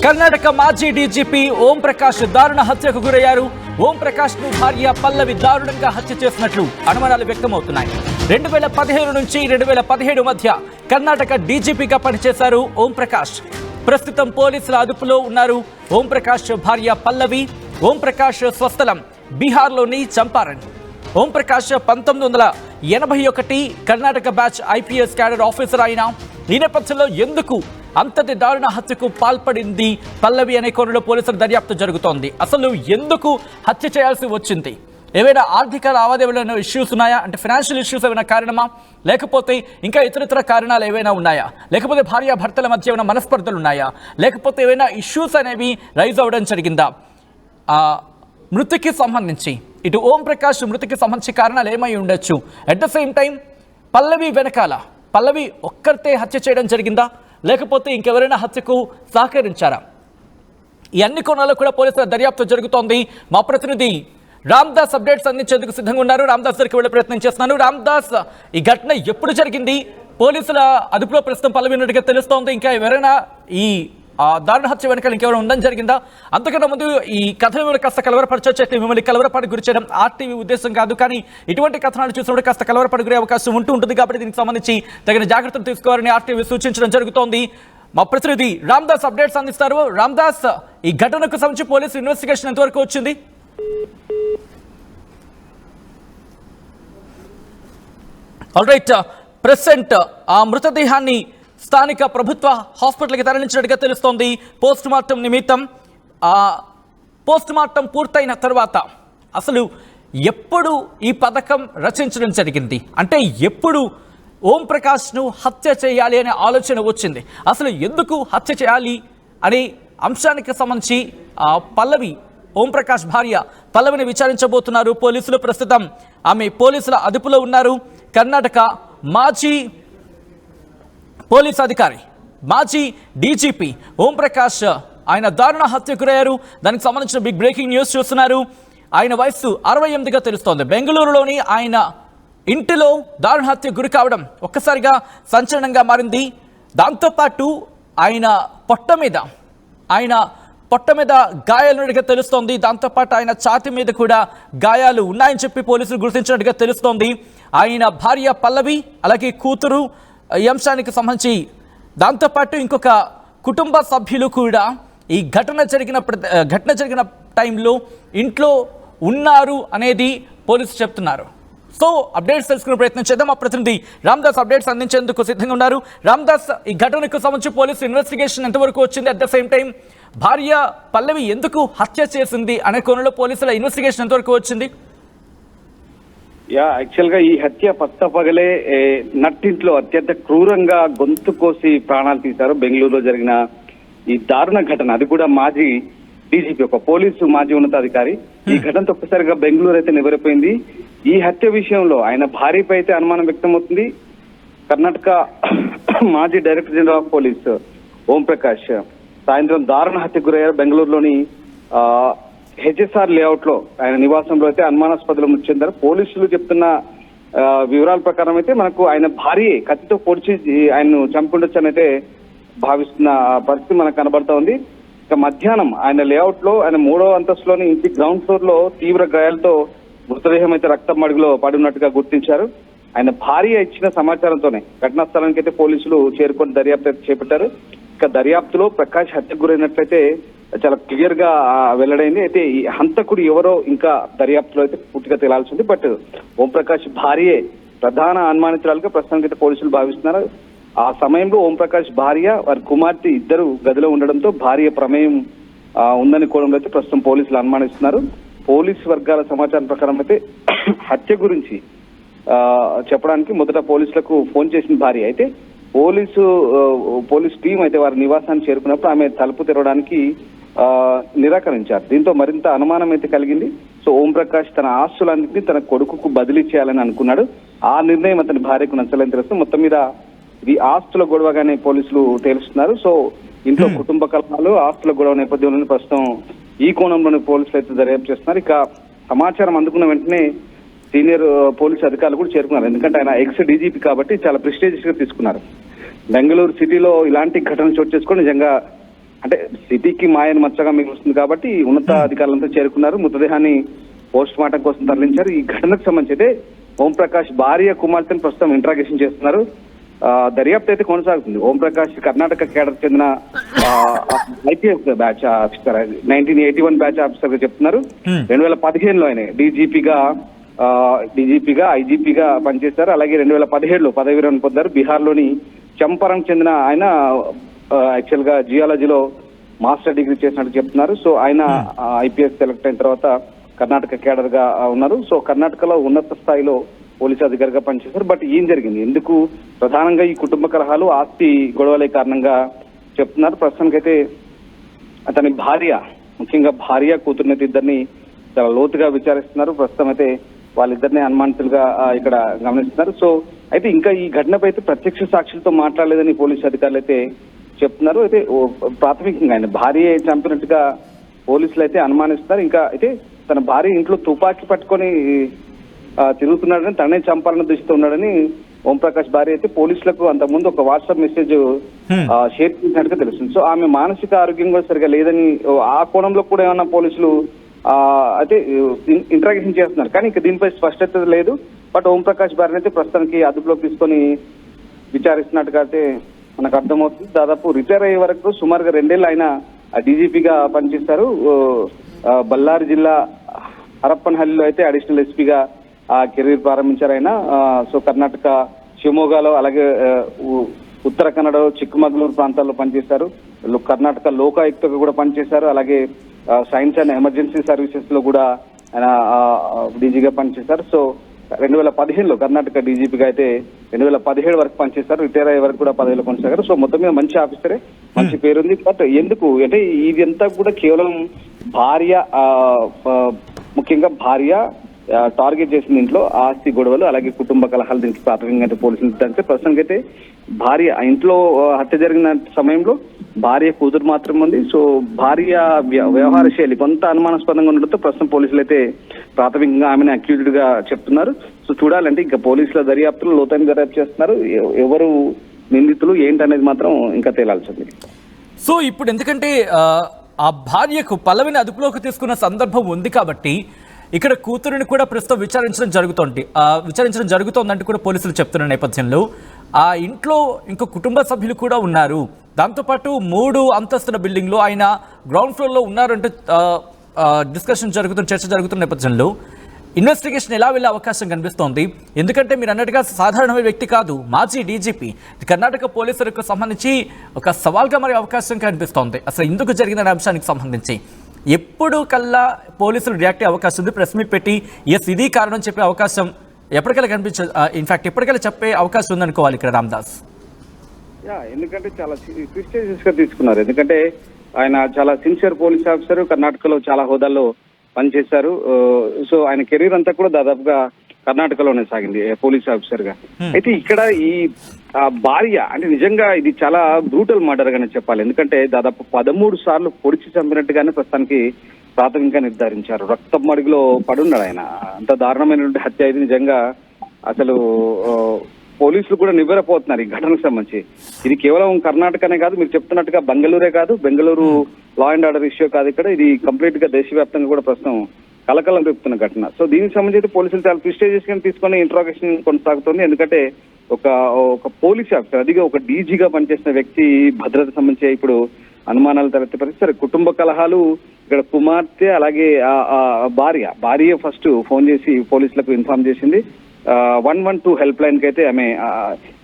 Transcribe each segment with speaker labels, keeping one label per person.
Speaker 1: కర్ణాటక మాజీ డీజీపీ ఓం ప్రకాష్ దారుణ హత్యకు గురయ్యారు. ఓం ప్రకాష్ ను భార్య పల్లవి దారుణంగా హత్య చేసినట్లు అనుమానాలు వ్యక్తమవుతున్నాయి. 2015 నుంచి 2017 మధ్య కర్ణాటక డీజీపీగా పనిచేశారు ఓం ప్రకాష్. ప్రస్తుతం పోలీసుల అదుపులో ఉన్నారు ఓం ప్రకాష్ భార్య పల్లవి. ఓం ప్రకాష్ స్వస్థలం బీహార్లోని Champaran. Om Prakash 1981 Karnataka batch IPS cadre officer అయిన ఈ నేపథ్యంలో ఎందుకు అంతటి దారుణ హత్యకు పాల్పడింది పల్లవి అనే కోణంలో పోలీసుల దర్యాప్తు జరుగుతోంది. అసలు ఎందుకు హత్య చేయాల్సి వచ్చింది? ఏవైనా ఆర్థిక లావాదేవీల ఇష్యూస్ ఉన్నాయా? అంటే ఫైనాన్షియల్ ఇష్యూస్ ఏమైనా కారణమా, లేకపోతే ఇంకా ఇతరితర కారణాలు ఏవైనా ఉన్నాయా, లేకపోతే భార్యాభర్తల మధ్య ఏమైనా మనస్పర్ధలు ఉన్నాయా, లేకపోతే ఏవైనా ఇష్యూస్ అనేవి రైజ్ అవ్వడం జరిగిందా? మృతికి సంబంధించి ఇటు ఓం ప్రకాష్ మృతికి సంబంధించి కారణాలు ఏమై ఉండొచ్చు? అట్ ద సేమ్ టైం పల్లవి వెనకాల పల్లవి ఒక్కరితే హత్య చేయడం జరిగిందా, లేకపోతే ఇంకెవరైనా హత్యకు సహకరించారా? ఈ అన్ని కోణాల్లో కూడా పోలీసుల దర్యాప్తు జరుగుతోంది. మా ప్రతినిధి రామ్దాస్ అప్డేట్స్ అందించేందుకు సిద్ధంగా ఉన్నారు. రామ్దాస్ దగ్గరికి వెళ్ళే ప్రయత్నం చేస్తున్నాను. రామ్దాస్, ఈ ఘటన ఎప్పుడు జరిగింది? పోలీసుల అదుపులో ప్రస్తుతం పల్లవి ఉన్నట్టుగా తెలుస్తోంది. ఇంకా ఎవరైనా ఈ దారుణ హత్య వెనకాల ఇంకెవరైనా ఉండడం జరిగిందా? అంతకన్నా ముందు ఈ కథను కాస్త కలవరపరచొచ్చు. మిమ్మల్ని కలవరపాటు గురి చేయడం ఆర్టీవీ ఉద్దేశం కాదు, కానీ ఇటువంటి కథనాలు చూసినప్పుడు కాస్త కలవరపాటు గురే అవకాశం ఉంటుంది. కాబట్టి దీనికి సంబంధించి తగిన జాగ్రత్తలు తీసుకోవాలని ఆర్టీవీ సూచించడం జరుగుతోంది. మా ప్రతినిధి రామ్దాస్ అప్డేట్స్ అందిస్తారు. రామ్దాస్, ఈ ఘటనకు సంబంధించి పోలీసు ఇన్వెస్టిగేషన్ ఎంతవరకు వచ్చింది? ఆల్రైట్, ప్రెసెంట్ ఆ మృతదేహాన్ని స్థానిక ప్రభుత్వ హాస్పిటల్కి తరలించినట్టుగా తెలుస్తోంది. పోస్ట్ మార్టం నిమిత్తం. పోస్ట్ మార్టం పూర్తయిన తర్వాత అసలు ఎప్పుడు ఈ పథకం రచించడం జరిగింది? అంటే ఎప్పుడు ఓం ప్రకాష్ను హత్య చేయాలి అనే ఆలోచన వచ్చింది? అసలు ఎందుకు హత్య చేయాలి అనే అంశానికి సంబంధించి పల్లవి, ఓం ప్రకాష్ భార్య పల్లవిని విచారించబోతున్నారు పోలీసులు. ప్రస్తుతం ఆమె పోలీసుల అదుపులో ఉన్నారు. కర్ణాటక మాజీ పోలీస్ అధికారి, మాజీ డీజీపీ ఓం ప్రకాష్ ఆయన దారుణ హత్యకు గురయ్యారు. దానికి సంబంధించిన బిగ్ బ్రేకింగ్ న్యూస్ చూస్తున్నారు. ఆయన వయస్సు 68గా తెలుస్తోంది. బెంగళూరులోని ఆయన ఇంటిలో దారుణ హత్యకు గురి కావడం ఒక్కసారిగా సంచలనంగా మారింది. దాంతోపాటు ఆయన పొట్ట మీద గాయాలున్నట్టుగా తెలుస్తోంది. దాంతోపాటు ఆయన ఛాతీ మీద కూడా గాయాలు ఉన్నాయని చెప్పి పోలీసులు గుర్తించినట్టుగా తెలుస్తోంది. ఆయన భార్య పల్లవి, అలాగే కూతురు ఈ అంశానికి సంబంధించి, దాంతోపాటు ఇంకొక కుటుంబ సభ్యులు కూడా ఈ ఘటన జరిగిన టైంలో ఇంట్లో ఉన్నారు అనేది పోలీసులు చెప్తున్నారు. సో అప్డేట్స్ తెలుసుకునే ప్రయత్నం చేద్దాం. మా ప్రతినిధి రామ్దాస్ అప్డేట్స్ అందించేందుకు సిద్ధంగా ఉన్నారు. రామ్దాస్, ఈ ఘటనకు సంబంధించి పోలీసు ఇన్వెస్టిగేషన్ ఎంతవరకు వచ్చింది? అట్ ద సేమ్ టైం భార్య పల్లవి ఎందుకు హత్య చేసింది అనే కోణంలో పోలీసుల ఇన్వెస్టిగేషన్ ఎంతవరకు వచ్చింది?
Speaker 2: యాక్చువల్ గా ఈ హత్య పగలే నట్టింట్లో అత్యంత క్రూరంగా గొంతు కోసి ప్రాణాలు తీశారు. బెంగళూరులో జరిగిన ఈ దారుణ ఘటన, అది కూడా మాజీ డీజీపీ, ఒక పోలీసు మాజీ ఉన్నతాధికారి. ఈ ఘటనతో ఒక్కసారిగా బెంగళూరు అయితే నివ్వెరపోయింది. ఈ హత్య విషయంలో ఆయన భార్యపై అయితే అనుమానం వ్యక్తమవుతుంది. కర్ణాటక మాజీ director general of police Om Prakash సాయంత్రం దారుణ హత్యకు గురయ్యారు. బెంగళూరులోని హెచ్ఎస్ఆర్ లేఅవుట్ లో ఆయన నివాసంలో అయితే అనుమానాస్పదలు మృతి చెందారు. పోలీసులు చెప్తున్న వివరాల ప్రకారం అయితే మనకు ఆయన భార్య కత్తితో పొడిచి ఆయన్ను చంపుండొచ్చు అని అయితే భావిస్తున్న పరిస్థితి మనకు కనబడతా ఉంది. ఇక మధ్యాహ్నం ఆయన లేఅవుట్ లో, ఆయన 3వ అంతస్తులోని ఇంటి గ్రౌండ్ ఫ్లోర్ లో తీవ్ర గాయాలతో మృతదేహం అయితే రక్తం మడుగులో పడి ఉన్నట్టుగా గుర్తించారు. ఆయన భార్య ఇచ్చిన సమాచారంతోనే ఘటనా స్థలానికి అయితే పోలీసులు చేరుకొని దర్యాప్తు అయితే చేపట్టారు. ఇక దర్యాప్తులో ప్రకాష్ హత్యకు గురైనట్లయితే చాలా క్లియర్ గా వెల్లడైంది. అయితే ఈ హంతకుడు ఎవరో ఇంకా దర్యాప్తులో అయితే పూర్తిగా తేలాల్సి ఉంది. బట్ ఓం ప్రకాష్ భార్యే ప్రధాన అనుమానితురాలుగా ప్రస్తుతానికి అయితే పోలీసులు భావిస్తున్నారు. ఆ సమయంలో ఓం ప్రకాష్ భార్య, వారి కుమార్తె ఇద్దరు గదిలో ఉండడంతో భార్య ప్రమేయం ఉందని కోణంలో అయితే ప్రస్తుతం పోలీసులు అనుమానిస్తున్నారు. పోలీసు వర్గాల సమాచారం ప్రకారం అయితే హత్య గురించి చెప్పడానికి మొదట పోలీసులకు ఫోన్ చేసిన భార్య అయితే పోలీస్ టీం అయితే వారి నివాసాన్ని చేరుకున్నప్పుడు ఆమె తలుపు తెరవడానికి నిరాకరించారు. దీంతో మరింత అనుమానం అయితే కలిగింది. సో ఓం ప్రకాష్ తన ఆస్తులన్నింటినీ తన కొడుకుకు బదిలీ చేయాలని అనుకున్నాడు. ఆ నిర్ణయం అతని భార్యకు నచ్చలేని తెలుస్తుంది. మొత్తం మీద ఇది ఆస్తుల గొడవగానే పోలీసులు తేలుస్తున్నారు. సో ఇంట్లో కుటుంబ కలహాలు, ఆస్తుల గొడవ నేపథ్యంలో ప్రస్తుతం ఈ కోణంలోని పోలీసులు అయితే దర్యాప్తు చేస్తున్నారు. ఇక సమాచారం అందుకున్న వెంటనే సీనియర్ పోలీసు అధికారులు కూడా చేరుకున్నారు. ఎందుకంటే ఆయన ఎక్స్ డీజీపీ కాబట్టి చాలా ప్రెస్టీజియస్ గా తీసుకున్నారు. బెంగళూరు సిటీలో ఇలాంటి ఘటన చోటు చేసుకొని నిజంగా అంటే సిటీకి మాయని మచ్చగా మిగులుస్తుంది కాబట్టి ఉన్నత అధికారులంతా చేరుకున్నారు. మృతదేహాన్ని పోస్ట్ మార్టం కోసం తరలించారు. ఈ ఘటనకు సంబంధించి అయితే ఓంప్రకాష్ భార్య కుమార్తెను ప్రస్తుతం ఇంట్రాగేషన్ చేస్తున్నారు. దర్యాప్తు అయితే కొనసాగుతుంది. ఓంప్రకాష్ కర్ణాటక కేడర్ చెందిన IPS batch officer, 1981 batch officer గా చెప్తున్నారు. 2015లో ఆయన డీజీపీగా ఐజీపీగా పనిచేశారు. అలాగే 2017లో పదవి విరమణ పొందారు. బీహార్లోని చంపారణ్ చెందిన ఆయన యాక్చువల్ గా జియాలజీలో మాస్టర్ డిగ్రీ చేసినట్టు చెప్తున్నారు. సో ఆయన ఐపీఎస్ సెలెక్ట్ అయిన తర్వాత కర్ణాటక కేడర్ గా ఉన్నారు. సో కర్ణాటకలో ఉన్నత స్థాయిలో పోలీసు అధికారిగా పనిచేశారు. బట్ ఏం జరిగింది, ఎందుకు ప్రధానంగా ఈ కుటుంబ కలహాలు, ఆస్తి గొడవలే కారణంగా చెప్తున్నారు. ప్రస్తుతానికైతే అతని భార్య, ముఖ్యంగా భార్య కూతురునైతే ఇద్దరిని చాలా లోతుగా విచారిస్తున్నారు. ప్రస్తుతం అయితే వాళ్ళిద్దరిని అనుమానితులుగా ఇక్కడ గమనిస్తున్నారు. సో అయితే ఇంకా ఈ ఘటనపై అయితే ప్రత్యక్ష సాక్షులతో మాట్లాడలేదని పోలీసు అధికారులు అయితే చెప్తున్నారు. అయితే ప్రాథమికంగా ఆయన భార్య చంపినట్టుగా పోలీసులు అయితే అనుమానిస్తున్నారు. ఇంకా అయితే తన భార్య ఇంట్లో తుపాకీ పట్టుకొని తిరుగుతున్నాడని, తననే చంపాలని దృష్టితో ఉన్నాడని ఓంప్రకాష్ భార్య అయితే పోలీసులకు అంతకుముందు ఒక వాట్సాప్ మెసేజ్ షేర్ చేసినట్టుగా తెలుస్తుంది. సో ఆమె మానసిక ఆరోగ్యం కూడా సరిగా లేదని ఆ కోణంలో కూడా ఏమన్నా పోలీసులు అయితే ఇంట్రాగేషన్ చేస్తున్నారు. కానీ ఇంకా దీనిపై స్పష్టత లేదు. బట్ ఓంప్రకాష్ భార్యను అయితే ప్రస్తుతానికి అదుపులోకి తీసుకొని విచారిస్తున్నట్టుగా అయితే మనకు అర్థమవుతుంది. దాదాపు రిటైర్ అయ్యే వరకు సుమారుగా 2 ఏళ్ళు ఆయన డీజీపీగా పనిచేశారు. బళ్ళారి జిల్లా హరప్పన్హల్లిలో అయితే అడిషనల్ ఎస్పీగా కెరీర్ ప్రారంభించారు ఆయన. సో కర్ణాటక షివమోగాలో, అలాగే ఉత్తర కన్నడ, చిక్కమగళూరు ప్రాంతాల్లో పనిచేశారు. కర్ణాటక లోకాయుక్తగా కూడా పనిచేశారు. అలాగే సైన్స్ అండ్ ఎమర్జెన్సీ సర్వీసెస్ లో కూడా ఆయన డీజీగా పనిచేశారు. సో 2015లో కర్ణాటక డీజీపీగా అయితే 2017 వరకు పనిచేశారు. రిటైర్ అయ్యే వరకు కూడా పదవిలో కొనసాగారు. సో మొత్తం మీద మంచి ఆఫీసరే, మంచి పేరుంది. బట్ ఎందుకు అంటే ఇది అంతా కూడా కేవలం భార్య, ముఖ్యంగా భార్య టార్గెట్ చేసింది ఇంట్లో ఆస్తి గొడవలు, అలాగే కుటుంబ కలహాలు. దీనికి ప్రాథమికంగా అయితే పోలీసులు అంటే ప్రస్తుతానికి అయితే భార్య ఇంట్లో హత్య జరిగిన సమయంలో భార్య కూతురు మాత్రం ఉంది. సో భార్య వ్యవహార శైలి కొంత అనుమానాస్పదంగా ఉండడంతో ప్రస్తుతం పోలీసులు అయితే ప్రాథమికంగా ఆమెను అక్యూజ్డ్ గా చెప్తున్నారు. సో చూడాలంటే ఇంకా పోలీసుల దర్యాప్తులు లోతైన దర్యాప్తు చేస్తున్నారు. ఎవరు నిందితులు ఏంటనేది మాత్రం ఇంకా తేలాల్సింది.
Speaker 1: సో ఇప్పుడు ఎందుకంటే ఆ భార్యకు పల్లవిని అదుపులోకి తీసుకున్న సందర్భం ఉంది కాబట్టి ఇక్కడ కూతురుని కూడా ప్రస్తుతం విచారించడం జరుగుతోందంటూ కూడా పోలీసులు చెప్తున్న నేపథ్యంలో ఆ ఇంట్లో ఇంకో కుటుంబ సభ్యులు కూడా ఉన్నారు. దాంతోపాటు 3 అంతస్తుల బిల్డింగ్లో ఆయన గ్రౌండ్ ఫ్లోర్లో ఉన్నారంటూ చర్చ జరుగుతున్న నేపథ్యంలో ఇన్వెస్టిగేషన్ ఎలా వెళ్ళే అవకాశం కనిపిస్తోంది? ఎందుకంటే మీరు అన్నట్టుగా సాధారణమైన వ్యక్తి కాదు, మాజీ డీజీపీ. కర్ణాటక పోలీసులకు సంబంధించి ఒక సవాల్గా మారే అవకాశం కనిపిస్తోంది. అసలు ఎందుకు జరిగిన అంశానికి సంబంధించి ఎప్పుడు కల్లా పోలీసులు రియాక్ట్ అయ్యే అవకాశం ఉంది? ప్రెస్ మీట్ పెట్టి ఎస్ ఇది కారణం చెప్పే అవకాశం ఎప్పటికల్లా ఇన్ఫాక్ట్ ఎప్పటికల్లా చెప్పే అవకాశం ఉందనుకోవాలి ఇక్కడ రామ్దాస్.
Speaker 2: ఎందుకంటే చాలా ప్రిస్టేజియస్ గా తీసుకున్నారు. ఎందుకంటే ఆయన చాలా సిన్సియర్ పోలీస్ ఆఫీసర్, కర్ణాటకలో చాలా హోదాల్లో పనిచేశారు. సో ఆయన కెరీర్ అంతా కూడా దాదాపుగా కర్ణాటకలోనే సాగింది పోలీస్ ఆఫీసర్ గా. అయితే ఇక్కడ ఈ భార్య అంటే నిజంగా ఇది చాలా బ్రూటల్ మర్డర్ గానే చెప్పాలి. ఎందుకంటే దాదాపు 13 సార్లు పొడిచి చంపినట్టుగానే ప్రస్తుతానికి ప్రాథమికంగా నిర్ధారించారు. రక్తం మడుగులో పడున్నాడు ఆయన. అంత దారుణమైనటువంటి హత్య ఇది. నిజంగా అసలు పోలీసులు కూడా నివ్వెరపోతున్నారు ఈ ఘటనకు సంబంధించి. ఇది కేవలం కర్ణాటకనే కాదు, మీరు చెప్తున్నట్టుగా బెంగళూరే కాదు, Bengaluru law and order issue కాదు ఇక్కడ. ఇది కంప్లీట్ గా దేశవ్యాప్తంగా కూడా ప్రస్తుతం కలకలం రేపుతున్న ఘటన. సో దీనికి సంబంధించి పోలీసులు చాలా ప్రిస్టేజియస్ గా తీసుకొని ఇంట్రాగేషన్ కొనసాగుతుంది. ఎందుకంటే ఒక పోలీస్ ఆఫీసర్, అదిగా ఒక డీజీగా పనిచేసిన వ్యక్తి భద్రత సంబంధించి ఇప్పుడు అనుమానాలు తలెత్తే పరిస్థితి. కుటుంబ కలహాలు, ఇక్కడ కుమార్తె అలాగే భార్య ఫస్ట్ ఫోన్ చేసి పోలీసులకు ఇన్ఫార్మ్ చేసింది. 112 హెల్ప్ లైన్ కి అయితే ఆమె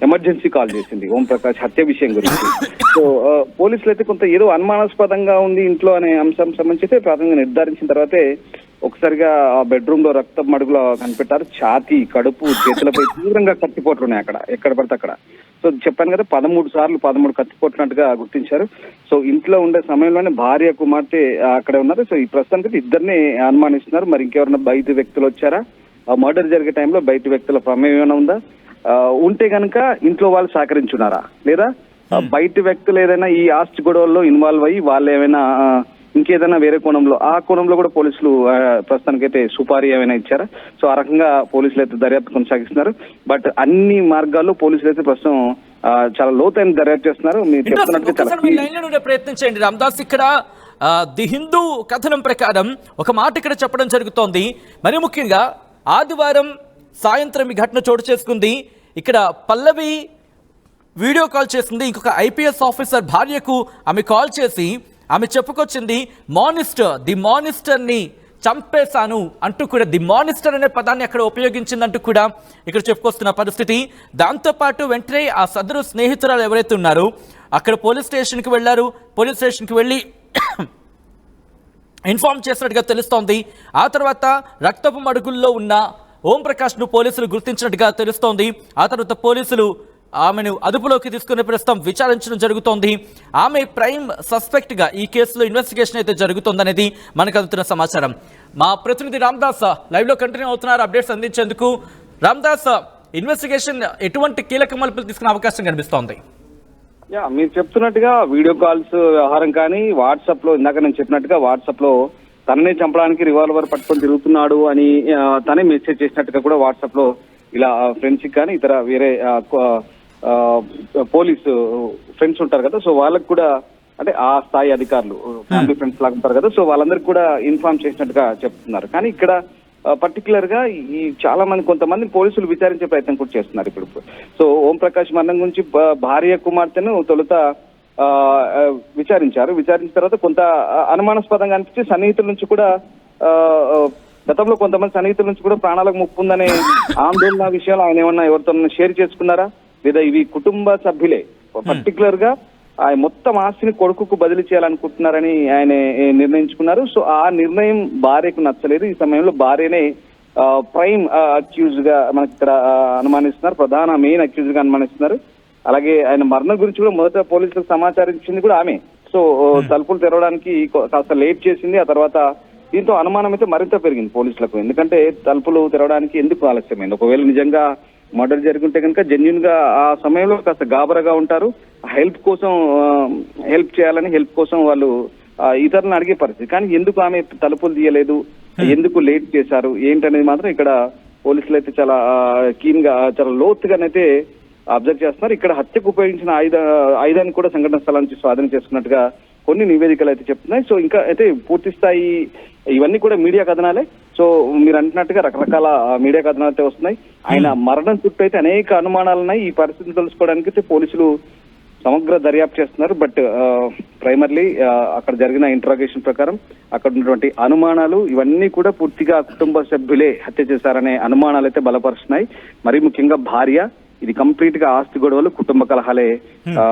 Speaker 2: ఎమర్జెన్సీ కాల్ చేసింది ఓంప్రకాష్ హత్య విషయం గురించి. సో పోలీసులు అయితే కొంత ఏదో అనుమానాస్పదంగా ఉంది ఇంట్లో అనే అంశం సంబంధించి అయితే ప్రాథమికంగా నిర్ధారించిన తర్వాతే ఒకసారిగా బెడ్రూమ్ లో రక్తం మడుగులో కనిపెట్టారు. ఛాతీ, కడుపు, చేతులపై తీవ్రంగా కత్తిపోట్లు ఉన్నాయి అక్కడ, ఎక్కడ పడితే అక్కడ. సో చెప్పాను కదా 13 సార్లు 13 కత్తిపోట్టినట్టుగా గుర్తించారు. సో ఇంట్లో ఉండే సమయంలోనే భార్య, కుమార్తె అక్కడే ఉన్నారు. సో ఈ ప్రస్తుతానికి ఇద్దరిని అనుమానిస్తున్నారు. మరి ఇంకెవరైనా బయట వ్యక్తులు వచ్చారా, మర్డర్ జరిగే టైంలో బయట వ్యక్తుల ప్రమేయం ఏమైనా ఉందా, ఉంటే కనుక ఇంట్లో వాళ్ళు సహకరించున్నారా, లేదా బయట వ్యక్తులు ఏదైనా ఈ ఆస్తి గొడవల్లో ఇన్వాల్వ్ అయ్యి వాళ్ళు ఏమైనా ఇంకేదైనా వేరే కోణంలో, ఆ కోణంలో కూడా పోలీసులు ప్రస్తుతానికైతే సుపారీ ఏమైనా ఇచ్చారా. సో ఆ రకంగా పోలీసులు అయితే దర్యాప్తు కొనసాగిస్తున్నారు. బట్ అన్ని మార్గాల్లో పోలీసులు అయితే ప్రస్తుతం చాలా లోతైన దర్యాప్తు చేస్తున్నారు. మీరు చెప్తున్నట్టుగా
Speaker 1: లైన్లో ఉండే ప్రయత్నం చేయండి రామదాస్. ఇక్కడ ది హిందూ కథనం ప్రకారం ఒక మాట ఇక్కడ చెప్పడం జరుగుతోంది. మరి ముఖ్యంగా ఆదివారం సాయంత్రం ఈ ఘటన చోటు చేసుకుంది. ఇక్కడ పల్లవి వీడియో కాల్ చేసింది. ఇంకొక ఐపీఎస్ ఆఫీసర్ భార్యకు ఆమె కాల్ చేసి ఆమె చెప్పుకొచ్చింది ది మానిస్టర్ని చంపేశాను అంటూ కూడా ది మానిస్టర్ అనే పదాన్ని అక్కడ ఉపయోగించిందంటూ కూడా ఇక్కడ చెప్పుకొస్తున్న పరిస్థితి. దాంతోపాటు వెంటనే ఆ సదరు స్నేహితురాలు ఎవరైతే ఉన్నారో అక్కడ పోలీస్ స్టేషన్కి వెళ్ళారు. పోలీస్ స్టేషన్కి వెళ్ళి ఇన్ఫార్మ్ చేసినట్టుగా తెలుస్తోంది. ఆ తర్వాత రక్తపు మడుగుల్లో ఉన్న ఓం ప్రకాష్ను పోలీసులు గుర్తించినట్టుగా తెలుస్తోంది. ఆ తర్వాత పోలీసులు ఆమెను అదుపులోకి తీసుకునే ప్రస్తుతం విచారించడం జరుగుతోంది. ఆమె ప్రైమ్ సస్పెక్ట్గా ఈ కేసులో ఇన్వెస్టిగేషన్ అయితే జరుగుతోందనేది మనకు అందుతున్న సమాచారం. మా ప్రతినిధి రామదాస్ లైవ్లో కంటిన్యూ అవుతున్నారు అప్డేట్స్ అందించేందుకు. రామదాస్, ఇన్వెస్టిగేషన్ ఎటువంటి కీలక మలుపులు తీసుకునే అవకాశం కనిపిస్తోంది?
Speaker 2: మీరు చెప్తున్నట్టుగా వీడియో కాల్స్ వ్యవహారం కానీ వాట్సాప్ లో ఇందాక నేను చెప్పినట్టుగా వాట్సాప్ లో తననే చంపడానికి రివాల్వర్ పట్టుకొని తిరుగుతున్నాడు అని తనే మెసేజ్ చేసినట్టుగా కూడా వాట్సాప్ లో ఇలా ఫ్రెండ్స్ కానీ ఇతర వేరే పోలీసు ఫ్రెండ్స్ ఉంటారు కదా, సో వాళ్ళకు కూడా అంటే ఆ స్థాయి అధికారులు ఫ్యామిలీ ఫ్రెండ్స్ లాగా ఉంటారు కదా, సో వాళ్ళందరికీ కూడా ఇన్ఫార్మ్ చేసినట్టుగా చెప్తున్నారు. కానీ ఇక్కడ పర్టికులర్ గా ఈ చాలా మంది కొంతమంది పోలీసులు విచారించే ప్రయత్నం కూడా చేస్తున్నారు ఇప్పుడు. సో ఓం ప్రకాష్ మరణం గురించి భార్య కుమార్తెను తొలుత విచారించిన తర్వాత కొంత అనుమానాస్పదంగా అనిపించి సన్నిహితుల నుంచి కూడా గతంలో కొంతమంది సన్నిహితుల నుంచి కూడా ప్రాణాలకు ముప్పు ఉందనే ఆందోళన విషయాలు ఆయన ఏమన్నా ఎవరితో షేర్ చేసుకున్నారా, లేదా ఇవి కుటుంబ సభ్యులే పర్టికులర్ గా ఆయన మొత్తం ఆస్తిని కొడుకుకు బదిలీ చేయాలనుకుంటున్నారని ఆయన నిర్ణయించుకున్నారు. సో ఆ నిర్ణయం భార్యకు నచ్చలేదు. ఈ సమయంలో భార్యనే ప్రైమ్ అక్యూజ్ గా మనకి ఇక్కడ అనుమానిస్తున్నారు, ప్రధాన మెయిన్ అక్యూజ్ గా అనుమానిస్తున్నారు. అలాగే ఆయన మరణం గురించి కూడా మొదట పోలీసులకు సమాచారం ఇచ్చింది కూడా ఆమె. సో తలుపులు తెరవడానికి కాస్త లేట్ చేసింది. ఆ తర్వాత దీంతో అనుమానం అయితే మరింత పెరిగింది పోలీసులకు. ఎందుకంటే తలుపులు తెరవడానికి ఎందుకు ఆలస్యమైంది? ఒకవేళ నిజంగా మర్డర్ జరుగుంటే కనుక జెన్యున్ గా ఆ సమయంలో కాస్త గాబరగా ఉంటారు. హెల్ప్ చేయాలని హెల్ప్ కోసం వాళ్ళు ఇతరులను అడిగే పరిస్థితి. కానీ ఎందుకు ఆమె తలుపులు తీయలేదు, ఎందుకు లేట్ చేశారు ఏంటనేది మాత్రం ఇక్కడ పోలీసులు అయితే చాలా కీన్ గా చాలా లోతుగానైతే అబ్జర్వ్ చేస్తున్నారు. ఇక్కడ హత్యకు ఉపయోగించిన ఆయుధాన్ని కూడా సంఘటన స్థలం నుంచి స్వాధీనం చేసుకున్నట్టుగా కొన్ని నివేదికలు అయితే చెప్తున్నాయి. సో ఇంకా అయితే పూర్తి స్థాయి ఇవన్నీ కూడా మీడియా కథనాలే. సో మీరు అంటున్నట్టుగా రకరకాల మీడియా కథనాలు అయితే వస్తున్నాయి. ఆయన మరణం చుట్టూ అయితే అనేక అనుమానాలు ఉన్నాయి. ఈ పరిస్థితిని తెలుసుకోవడానికి అయితే పోలీసులు సమగ్ర దర్యాప్తు చేస్తున్నారు. బట్ ప్రైమర్లీ అక్కడ జరిగిన ఇంట్రాగేషన్ ప్రకారం అక్కడ ఉన్నటువంటి అనుమానాలు ఇవన్నీ కూడా పూర్తిగా కుటుంబ సభ్యులే హత్య చేశారనే అనుమానాలు అయితే బలపరుస్తున్నాయి. మరీ ముఖ్యంగా భార్య, ఇది కంప్లీట్ గా ఆస్తి గొడవలు, కుటుంబ కలహాలే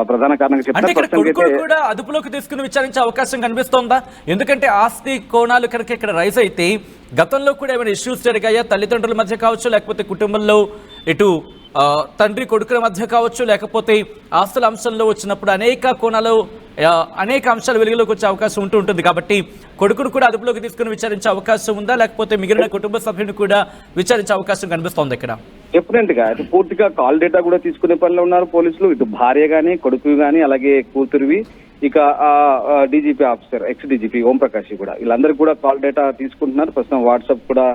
Speaker 2: ప్రధాన కారణంగా చెప్తారు.
Speaker 1: కూడా అదుపులోకి తీసుకుని విచారించే అవకాశం కనిపిస్తోందా? ఎందుకంటే ఆస్తి కోణాలు కనుక ఇక్కడ రైజ్ అయితే గతంలో కూడా ఏమైనా ఇష్యూస్ జరిగాయా? తల్లిదండ్రుల మధ్య కావచ్చు, లేకపోతే కుటుంబంలో ఇటు తండ్రి కొడుకుల మధ్య కావచ్చు, లేకపోతే ఆస్తుల అంశంలో వచ్చినప్పుడు అనేక కోణాలు అనేక అంశాలు వెలుగులోకి వచ్చే అవకాశం ఉంటుంది. కాబట్టి కొడుకును కూడా అదుపులోకి తీసుకుని విచారించే అవకాశం ఉందా, లేకపోతే మిగిలిన కుటుంబ సభ్యుని కూడా విచారించే అవకాశం కనిపిస్తోంది ఇక్కడ?
Speaker 2: డెఫినెట్ గా అయితే పూర్తిగా కాల్ డేటా కూడా తీసుకునే పనిలో ఉన్నారు పోలీసులు. ఇటు భార్య గాని, కొడుకు గాని, అలాగే కూతురువి, ఇక DGP officer X DGP Om Prakash కూడా వీళ్ళందరూ కూడా కాల్ డేటా తీసుకుంటున్నారు. ప్రస్తుతం వాట్సాప్ కూడా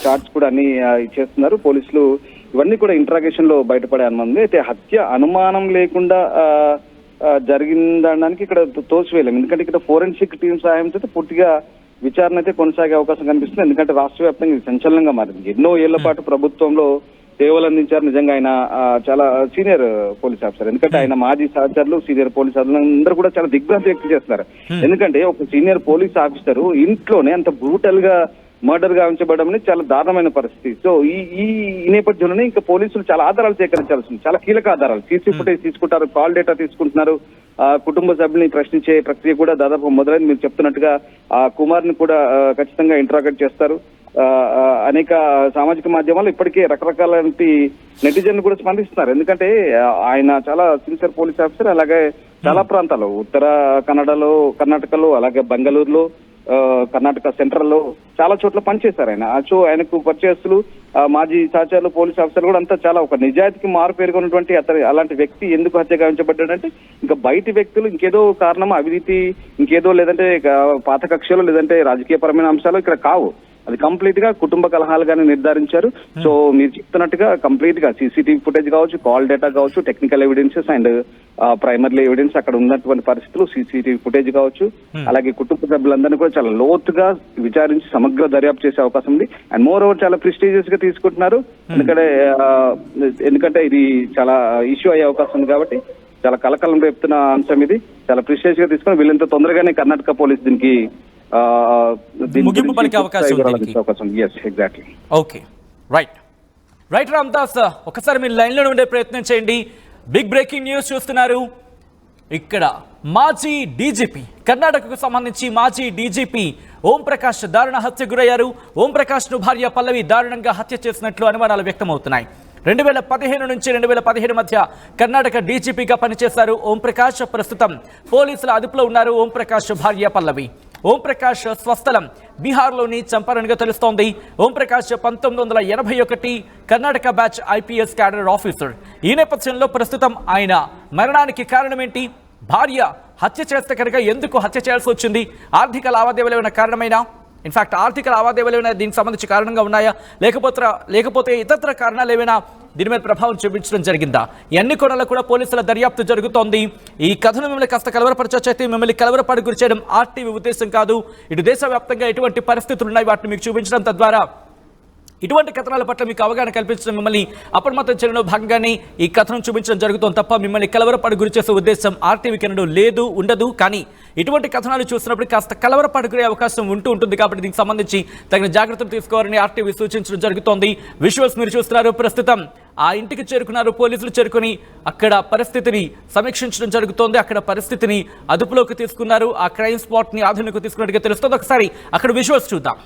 Speaker 2: చార్ట్స్ కూడా అన్ని చేస్తున్నారు పోలీసులు. ఇవన్నీ కూడా ఇంట్రాగేషన్ లో బయటపడే అనుమానం ఉంది. అయితే హత్య అనుమానం లేకుండా జరిగిందనడానికి ఇక్కడ తోసివేయలేము. ఎందుకంటే ఇక్కడ ఫోరెన్సిక్ టీం సహాయంతో పూర్తిగా విచారణ అయితే కొనసాగే అవకాశం కనిపిస్తుంది. ఎందుకంటే రాష్ట్ర వ్యాప్తంగా ఇది సంచలనంగా మారింది. ఎన్నో ఏళ్ల పాటు ప్రభుత్వంలో సేవలు అందించారు. నిజంగా ఆయన చాలా సీనియర్ పోలీస్ ఆఫీసర్. ఎందుకంటే ఆయన మాజీ సహచరులు, సీనియర్ పోలీస్ అందరూ కూడా చాలా దిగ్భ్రాంతి వ్యక్తం చేస్తున్నారు. ఎందుకంటే ఒక సీనియర్ పోలీస్ ఆఫీసర్ ఇంట్లోనే అంత బ్రూటల్ గా మర్డర్ గావించబడడం అనేది చాలా దారుణమైన పరిస్థితి. సో ఈ నేపథ్యంలోనే ఇంకా పోలీసులు చాలా ఆధారాలు సేకరించాల్సింది, చాలా కీలక ఆధారాలు. సీసీ ఫుటేజ్ తీసుకుంటారు, కాల్ డేటా తీసుకుంటున్నారు, కుటుంబ సభ్యుల్ని ప్రశ్నించే ప్రక్రియ కూడా దాదాపు మొదలైంది. మీరు చెప్తున్నట్టుగా ఆ కుమార్ని కూడా ఖచ్చితంగా ఇంట్రాగేట్ చేస్తారు. అనేక సామాజిక మాధ్యమాలు ఇప్పటికే రకరకాల నెటిజన్లు కూడా స్పందిస్తున్నారు. ఎందుకంటే ఆయన చాలా సిన్సియర్ పోలీస్ ఆఫీసర్. అలాగే చాలా ప్రాంతాల్లో ఉత్తర కర్ణాటకలో, అలాగే బెంగళూరులో, కర్ణాటక సెంట్రల్ లో చాలా చోట్ల పనిచేశారు ఆయన. సో ఆయనకు పరిచయస్తులు, మాజీ సహచరులు, పోలీస్ ఆఫీసర్లు కూడా అంతా చాలా ఒక నిజాయితీకి మారు పేర్కొన్నటువంటి అలాంటి వ్యక్తి ఎందుకు హత్య గావించబడ్డాడంటే ఇంకా బయటి వ్యక్తులు ఇంకేదో కారణం, అవినీతి ఇంకేదో, లేదంటే పాత కక్షలు, లేదంటే రాజకీయ పరమైన అంశాలు ఇక్కడ కావు. అది కంప్లీట్ గా కుటుంబ కలహాలుగానే నిర్ధారించారు. సో మీరు చెప్తున్నట్టుగా కంప్లీట్ గా సీసీటీవీ ఫుటేజ్ కావచ్చు, కాల్ డేటా కావచ్చు, technical evidences and primary evidence, అక్కడ ఉన్నటువంటి పరిస్థితులు, సీసీటీవీ ఫుటేజ్ కావచ్చు, అలాగే కుటుంబ సభ్యులందరినీ కూడా చాలా లోతుగా విచారించి సమగ్ర దర్యాప్తు చేసే అవకాశం ఉంది. అండ్ మోర్ ఓవర్ చాలా ప్రెస్టీజియస్ గా తీసుకుంటున్నారు, ఎందుకంటే ఇది చాలా ఇష్యూ అయ్యే అవకాశం ఉంది కాబట్టి చాలా కలకలం రేపుతున్న అంశం ఇది. చాలా ప్రెస్టీజియస్ గా తీసుకుని వీళ్ళంత తొందరగానే కర్ణాటక పోలీస్ దీనికి
Speaker 1: ముగింపు పలికే అవకాశం ఉంది.
Speaker 2: ఎగ్జాక్ట్లీ.
Speaker 1: ఓకే, రైట్ రామ్దాస్, ఒకసారి మీరు లైన్లో ఉండే ప్రయత్నం చేయండి. బిగ్ బ్రేకింగ్ న్యూస్ చూస్తున్నారు. ఇక్కడ మాజీ డీజీపీ, కర్ణాటకకు సంబంధించి మాజీ డీజీపీ ఓం ప్రకాష్ దారుణ హత్య గురయ్యారు. ఓం ప్రకాష్ ను భార్య పల్లవి దారుణంగా హత్య చేసినట్లు అనుమానాలు వ్యక్తమవుతున్నాయి. 2015 నుంచి 2017 మధ్య కర్ణాటక డీజీపీగా పనిచేశారు ఓం ప్రకాష్. ప్రస్తుతం పోలీసుల అదుపులో ఉన్నారు ఓం ప్రకాష్ భార్య పల్లవి. ఓం ప్రకాష్ స్వస్థలం బీహార్లోని చంపారణ్గా తెలుస్తోంది. Om Prakash 1981 Karnataka batch IPS cadre officer. ఈ నేపథ్యంలో ప్రస్తుతం ఆయన మరణానికి కారణం ఏంటి? భార్య హత్య చేస్తే కనుక ఎందుకు హత్య చేయాల్సి వచ్చింది? ఆర్థిక లావాదేవీలు ఏమైనా కారణమైనా? ఇన్ఫాక్ట్ ఆర్థిక లావాదేవీలు ఏమైనా దీనికి సంబంధించి కారణంగా ఉన్నాయా, లేకపోతే ఇతర కారణాలు ఏమైనా దీని మీద ప్రభావం చూపించడం జరిగిందా? ఈ అన్ని కోణాల్లో కూడా పోలీసుల దర్యాప్తు జరుగుతోంది. ఈ కథను మిమ్మల్ని కాస్త కలవరపరచొచ్చైతే మిమ్మల్ని కలవరపడి గురి చేయడం ఆర్టీవీ ఉద్దేశం కాదు. ఇటు దేశవ్యాప్తంగా ఎటువంటి పరిస్థితులు ఉన్నాయి వాటిని మీకు చూపించడం, తద్వారా ఇటువంటి కథనాల పట్ల మీకు అవగాహన కల్పించడం, మిమ్మల్ని అప్రమత్తం చేయడంలో భాగంగానే ఈ కథనం చూపించడం జరుగుతుంది తప్ప మిమ్మల్ని కలవరపడి గురి చేసే ఉద్దేశం ఆర్టీవీకి లేదు, ఉండదు. కానీ ఇటువంటి కథనాలు చూసినప్పుడు కాస్త కలవరపడి గురే అవకాశం ఉంటుంది కాబట్టి దీనికి సంబంధించి తగిన జాగ్రత్తలు తీసుకోవాలని ఆర్టీవీ సూచించడం జరుగుతోంది. విజువల్స్ మీరు చూస్తున్నారు. ప్రస్తుతం ఆ ఇంటికి చేరుకున్నారు పోలీసులు. చేరుకుని అక్కడ పరిస్థితిని సమీక్షించడం జరుగుతోంది. అక్కడ పరిస్థితిని అదుపులోకి తీసుకున్నారు. ఆ క్రైమ్ స్పాట్ ని ఆధీనంలోకి తీసుకున్నట్టుగా తెలుస్తుంది. ఒకసారి అక్కడ విజువల్స్ చూద్దాం.